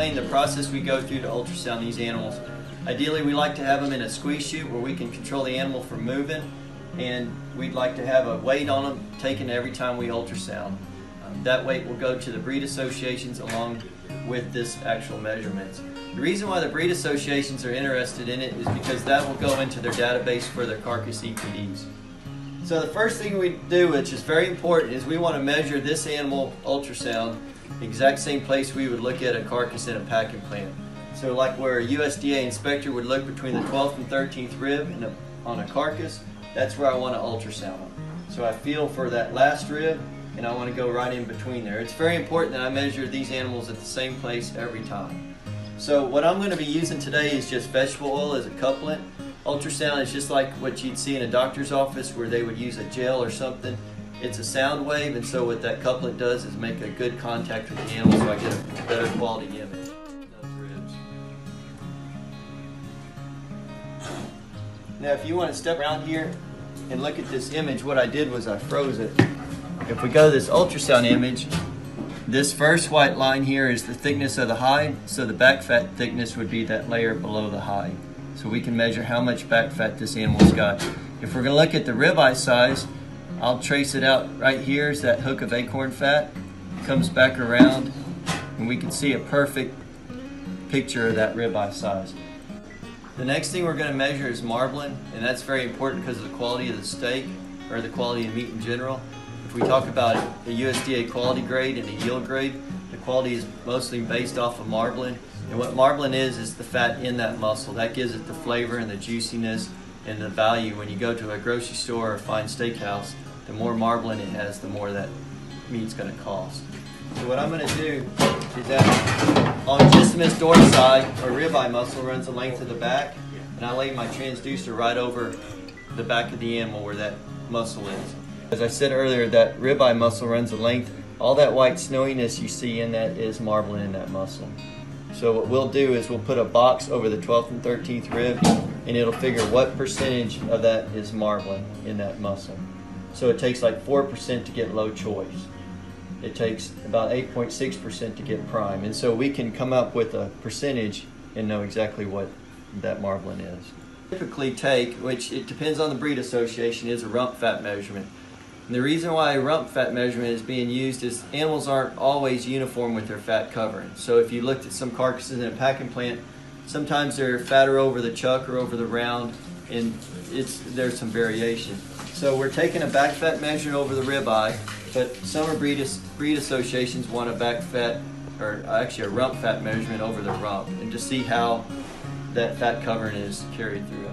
explain the process we go through to ultrasound these animals. Ideally, we like to have them in a squeeze chute where we can control the animal from moving, and we'd like to have a weight on them taken every time we ultrasound. That weight will go to the breed associations along with this actual measurements. The reason why the breed associations are interested in it is because that will go into their database for their carcass EPDs. So the first thing we do, which is very important, is we want to measure this animal ultrasound the exact same place we would look at a carcass in a packing plant. So like where a USDA inspector would look between the 12th and 13th rib on a carcass, that's where I want to ultrasound them. So I feel for that last rib, and I want to go right in between there. It's very important that I measure these animals at the same place every time. So what I'm going to be using today is just vegetable oil as a couplant. Ultrasound is just like what you'd see in a doctor's office where they would use a gel or something. It's a sound wave, and so what that couplant does is make a good contact with the animal so I get a better quality image. Those ribs. Now if you want to step around here and look at this image, what I did was I froze it. If we go to this ultrasound image, this first white line here is the thickness of the hide, so the back fat thickness would be that layer below the hide. So we can measure how much back fat this animal's got. If we're going to look at the ribeye size, I'll trace it out right here is that hook of acorn fat. It comes back around, and we can see a perfect picture of that ribeye size. The next thing we're going to measure is marbling, and that's very important because of the quality of the steak, or the quality of meat in general. If we talk about a USDA quality grade and a yield grade, the quality is mostly based off of marbling. And what marbling is the fat in that muscle. That gives it the flavor and the juiciness and the value. When you go to a grocery store or a fine steakhouse, the more marbling it has, the more that meat's going to cost. So what I'm going to do is that on gistmus dorsi, or ribeye muscle, runs the length of the back, and I lay my transducer right over the back of the animal where that muscle is. As I said earlier, that ribeye muscle runs the length. All that white snowiness you see in that is marbling in that muscle. So what we'll do is we'll put a box over the 12th and 13th rib, and it'll figure what percentage of that is marbling in that muscle. So it takes like 4% to get low choice. It takes about 8.6% to get prime. And so we can come up with a percentage and know exactly what that marbling is. Typically take, which it depends on the breed association, is a rump fat measurement. And the reason why a rump fat measurement is being used is animals aren't always uniform with their fat covering. So if you looked at some carcasses in a packing plant, sometimes they're fatter over the chuck or over the round, and there's some variation. So we're taking a back fat measurement over the ribeye, but some breed associations want a back fat, or actually a rump fat measurement over the rump, and to see how that fat covering is carried through it.